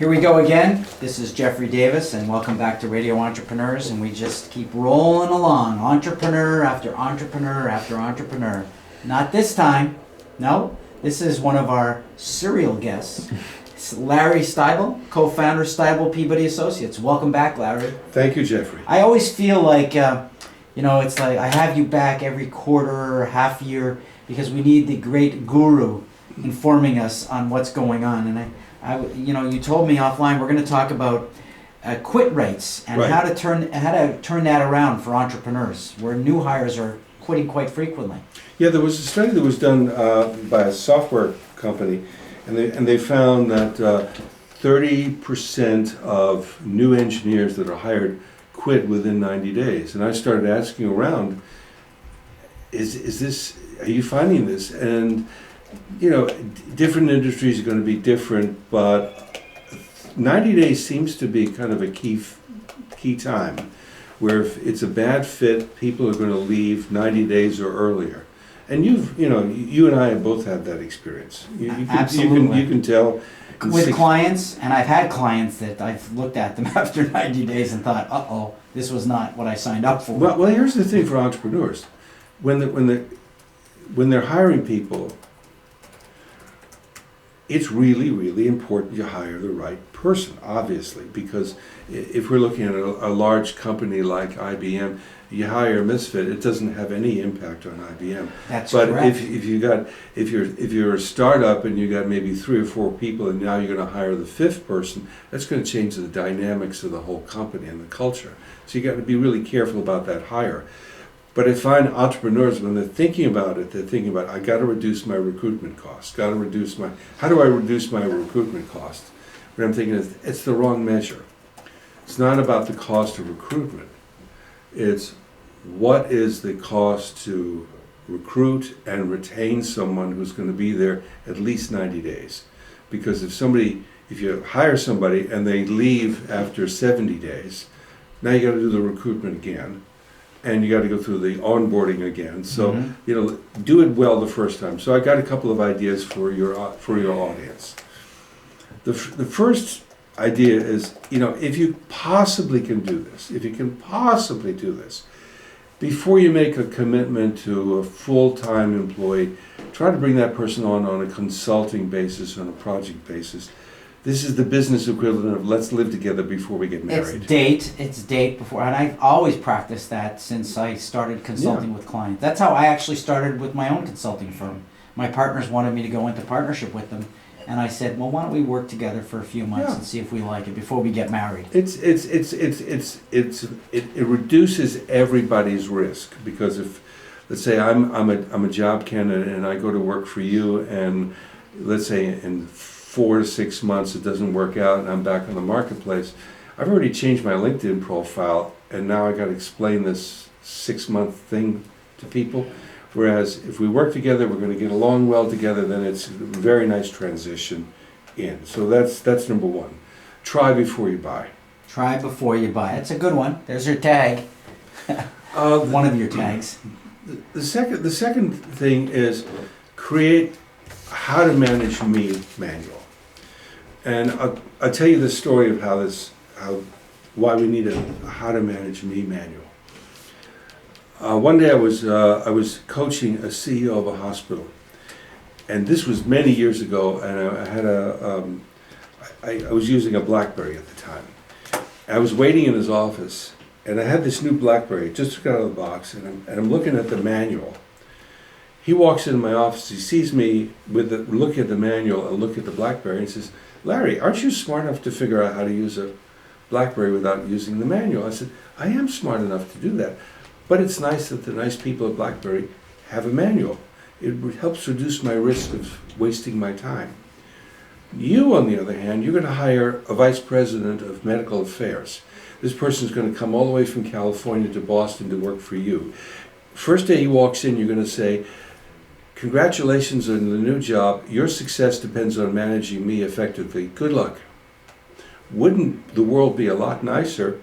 Here we go again. This is Jeffrey Davis, and welcome back to Radio Entrepreneurs. And we just keep rolling along, entrepreneur after entrepreneur after entrepreneur. Not this time. No, this is one of our serial guests. It's Larry Stybel, co-founder Stybel Peabody Associates. Welcome back, Larry. Thank you, Jeffrey. I always feel like, it's like I have you back every quarter or half year because we need the great guru informing us on what's going on. And you told me offline we're going to talk about quit rates and Right. how to turn that around for entrepreneurs, where new hires are quitting quite frequently. Yeah, there was a study that was done by a software company, and they found that 30% of new engineers that are hired quit within 90 days. And I started asking around, are you finding this? And different industries are going to be different, but 90 days seems to be kind of a key time where if it's a bad fit, people are going to leave 90 days or earlier. And you and I have both had that experience. Absolutely. You can tell. With clients, and I've had clients that I've looked at them after 90 days and thought, uh-oh, this was not what I signed up for. Well, here's the thing for entrepreneurs. When they're hiring people, it's really, really important you hire the right person, obviously, because if we're looking at a large company like IBM, you hire a misfit, it doesn't have any impact on IBM. That's but correct. if you're a startup and you got maybe 3 or 4 people and now you're going to hire the 5th person, that's going to change the dynamics of the whole company and the culture. So you got to be really careful about that hire. But I find entrepreneurs, when they're thinking about it, I got to reduce my recruitment costs. How do I reduce my recruitment cost? What I'm thinking is, it's the wrong measure. It's not about the cost of recruitment. It's what is the cost to recruit and retain someone who's going to be there at least 90 days. Because if you hire somebody and they leave after 70 days, now you got to do the recruitment again. And you got to go through the onboarding again. So, do it well the first time. So I got a couple of ideas for your audience. The first idea is, if you possibly can do this, before you make a commitment to a full-time employee, try to bring that person on a consulting basis, on a project basis. This is the business equivalent of let's live together before we get married. It's date before, and I've always practiced that since I started consulting with clients. That's how I actually started with my own consulting firm. My partners wanted me to go into partnership with them, and I said, well, why don't we work together for a few months and see if we like it before we get married. It reduces everybody's risk, because if, let's say I'm a job candidate and I go to work for you, and let's say in 4 to 6 months it doesn't work out and I'm back on the marketplace, I've already changed my LinkedIn profile and now I got to explain this 6-month thing to people. Whereas if we work together, we're going to get along well together, then it's a very nice transition in. So that's number one. Try before you buy. Try before you buy. That's a good one. There's your tag. One of your tags. The second thing is create how to manage me manual. And I'll tell you the story of why we need a how to manage me manual. One day I was coaching a CEO of a hospital, and this was many years ago. And I was using a BlackBerry at the time. I was waiting in his office, and I had this new BlackBerry. Just took it out of the box, and I'm looking at the manual. He walks into my office. He sees me looking at the manual and look at the BlackBerry, and says, "Larry, aren't you smart enough to figure out how to use a BlackBerry without using the manual?" I said, "I am smart enough to do that, but it's nice that the nice people at BlackBerry have a manual. It helps reduce my risk of wasting my time." You, on the other hand, you're going to hire a vice president of medical affairs. This person's going to come all the way from California to Boston to work for you. First day he walks in, you're going to say, "Congratulations on the new job. Your success depends on managing me effectively. Good luck." Wouldn't the world be a lot nicer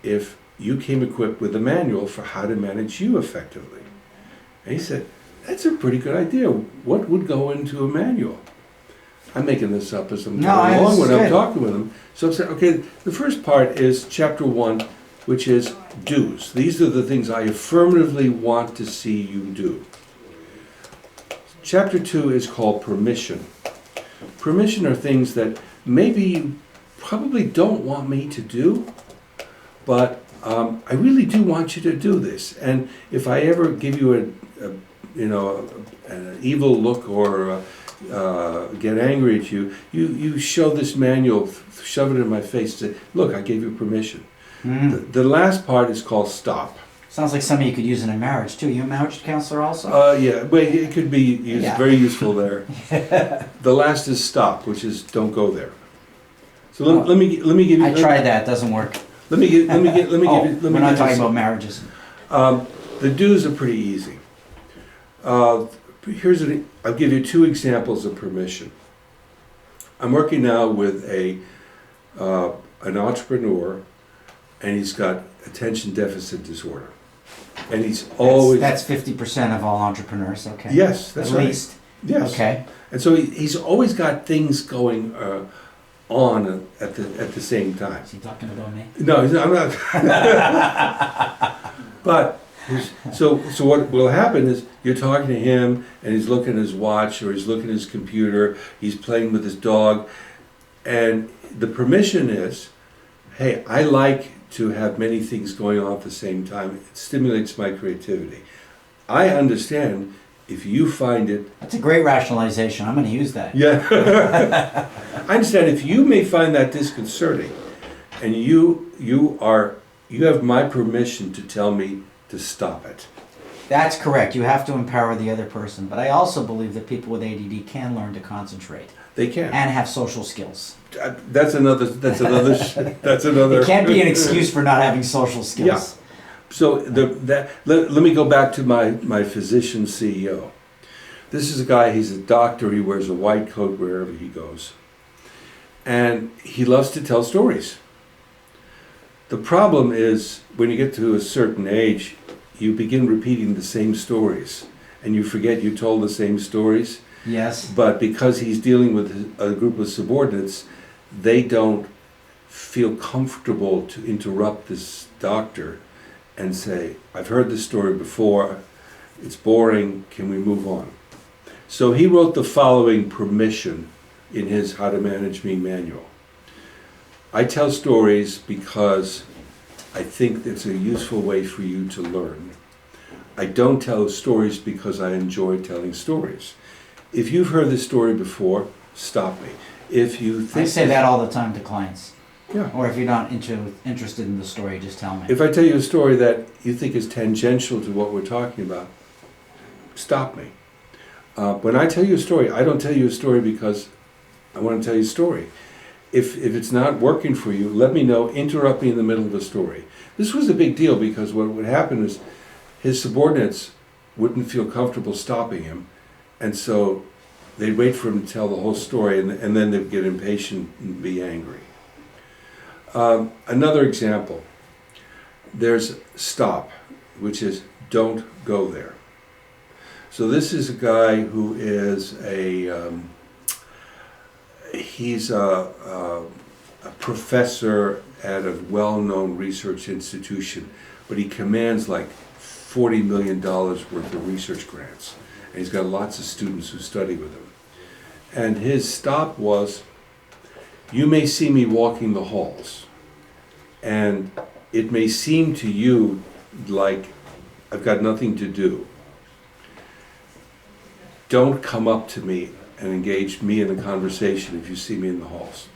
if you came equipped with a manual for how to manage you effectively? And he said, "That's a pretty good idea. What would go into a manual?" I'm making this up as I'm No, going along this when is I'm good. talking with them. So I'm saying, okay, the first part is chapter 1, which is do's. These are the things I affirmatively want to see you do. Chapter 2 is called permission. Permission are things that maybe you probably don't want me to do, but I really do want you to do this. And if I ever give you an evil look or get angry at you, you show this manual, shove it in my face, and say, look, I gave you permission. The last part is called stop. Sounds like something you could use in a marriage too. You a marriage counselor also? Yeah, but it could be used, Yeah. very useful there. The last is stop, which is don't go there. So let me give you. I tried that. Doesn't work. Let me give you. We're not talking about marriages. The do's are pretty easy. I'll give you 2 examples of permission. I'm working now with an entrepreneur, and he's got attention deficit disorder, and he's always That's 50% of all entrepreneurs. Okay. yes, that's At right. least. Yes. Okay. And so he's always got things going on at the same time. Is he talking about me? No, I'm not. But so what will happen is you're talking to him, and he's looking at his watch or he's looking at his computer. He's playing with his dog, and the permission is, hey, I like to have many things going on at the same time. It stimulates my creativity. I understand if you find it. That's a great rationalization. I'm going to use that. Yeah. I understand if you may find that disconcerting, and you have my permission to tell me to stop it. That's correct. You have to empower the other person. But I also believe that people with ADD can learn to concentrate They can. and have social skills. That's another. It can't be an excuse for not having social skills. Yeah. So let me go back to my physician CEO. This is a guy, he's a doctor, he wears a white coat wherever he goes. And he loves to tell stories. The problem is, when you get to a certain age, you begin repeating the same stories. And you forget you told the same stories. Yes. But because he's dealing with a group of subordinates, they don't feel comfortable to interrupt this doctor and say, I've heard this story before, it's boring, can we move on? So he wrote the following permission in his How to Manage Me manual. I tell stories because I think it's a useful way for you to learn. I don't tell stories because I enjoy telling stories. If you've heard this story before, stop me. If you think I say that all the time to clients. Yeah. Or if you're not interested in the story, just tell me. If I tell you a story that you think is tangential to what we're talking about, stop me. When I tell you a story, I don't tell you a story because I want to tell you a story. If it's not working for you, let me know, interrupt me in the middle of the story. This was a big deal because what would happen is his subordinates wouldn't feel comfortable stopping him, and so they'd wait for him to tell the whole story, and then they'd get impatient and be angry. Another example, there's stop, which is don't go there. So this is a guy who is he's a professor at a well-known research institution, but he commands like $40 million worth of research grants. And he's got lots of students who study with him. And his stop was, you may see me walking the halls, and it may seem to you like I've got nothing to do. Don't come up to me and engage me in a conversation if you see me in the halls.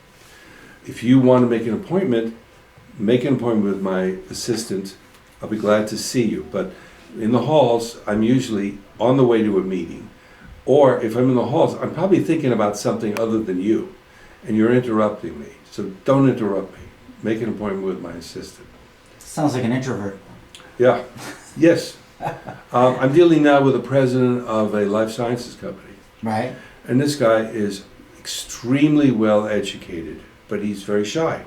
If you want to make an appointment with my assistant. I'll be glad to see you. But in the halls, I'm usually on the way to a meeting. Or if I'm in the halls, I'm probably thinking about something other than you, and you're interrupting me. So don't interrupt me. Make an appointment with my assistant. Sounds like an introvert. Yeah. Yes. I'm dealing now with the president of a life sciences company. Right. And this guy is extremely well educated, but he's very shy.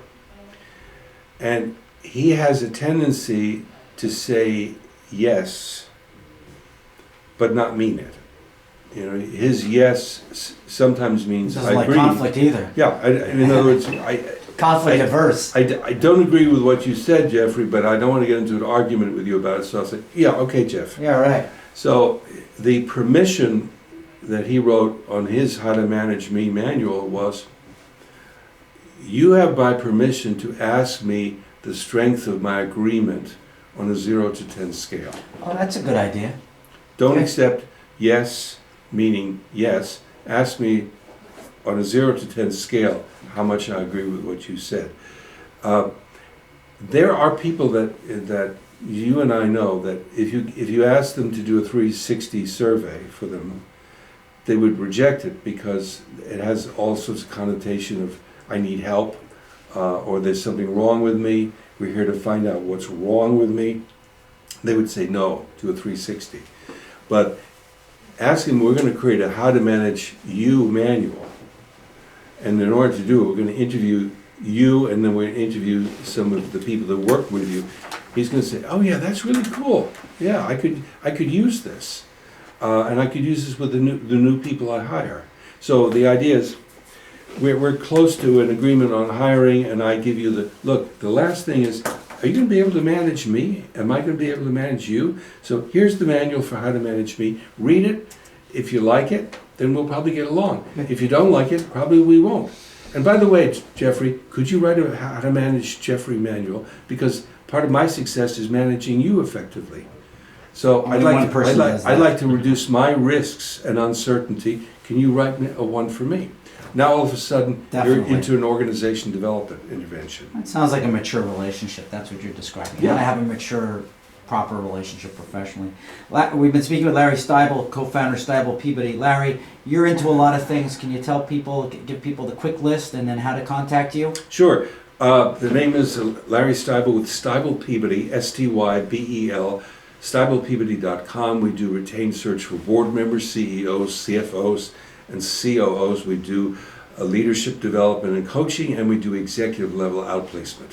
And he has a tendency to say yes, but not mean it. his yes sometimes means Doesn't I like agree. conflict either. Yeah, in other words, Conflict averse. I don't agree with what you said, Jeffrey, but I don't want to get into an argument with you about it. So I'll say, yeah, okay, Jeff. Yeah, right. So the permission that he wrote on his How to Manage Me manual was, you have my permission to ask me the strength of my agreement on a 0 to 10 scale. Oh, that's a good idea. Don't Okay. accept yes, meaning yes. Ask me on a 0 to 10 scale how much I agree with what you said. There are people that you and I know that if you ask them to do a 360 survey for them, they would reject it because it has all sorts of connotation of I need help, or there's something wrong with me. We're here to find out what's wrong with me. They would say no to a 360. But ask them, we're going to create a How to Manage You manual. And in order to do it, we're going to interview you, and then we're going to interview some of the people that work with you. He's going to say, oh yeah, that's really cool. Yeah, I could use this. And I could use this with the new people I hire. So the idea is, we're close to an agreement on hiring, and I give you the last thing is, are you going to be able to manage me? Am I going to be able to manage you? So here's the manual for How to Manage Me. Read it. If you like it, then we'll probably get along. If you don't like it, probably we won't. And by the way, Jeffrey, could you write a How to Manage Jeffrey manual? Because part of my success is managing you effectively. So Only one person does that. I'd like to reduce my risks and uncertainty. Can you write a one for me? Now all of a sudden, Definitely. you're into an organization development intervention. That sounds like a mature relationship. That's what you're describing. You Yeah. want to have a mature, proper relationship professionally. We've been speaking with Larry Stybel, co-founder Stybel Peabody. Larry, you're into a lot of things. Can you tell people, give people the quick list and then how to contact you? Sure. The name is Larry Stybel with Stybel Peabody, Stybel, StybelPeabody.com. We do retained search for board members, CEOs, CFOs, and COOs. We do leadership development and coaching, and we do executive level outplacement.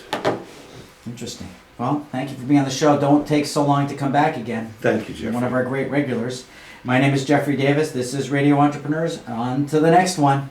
Interesting. Well, thank you for being on the show. Don't take so long to come back again. Thank you, You're Jeffrey. one of our great regulars. My name is Jeffrey Davis. This is Radio Entrepreneurs. On to the next one.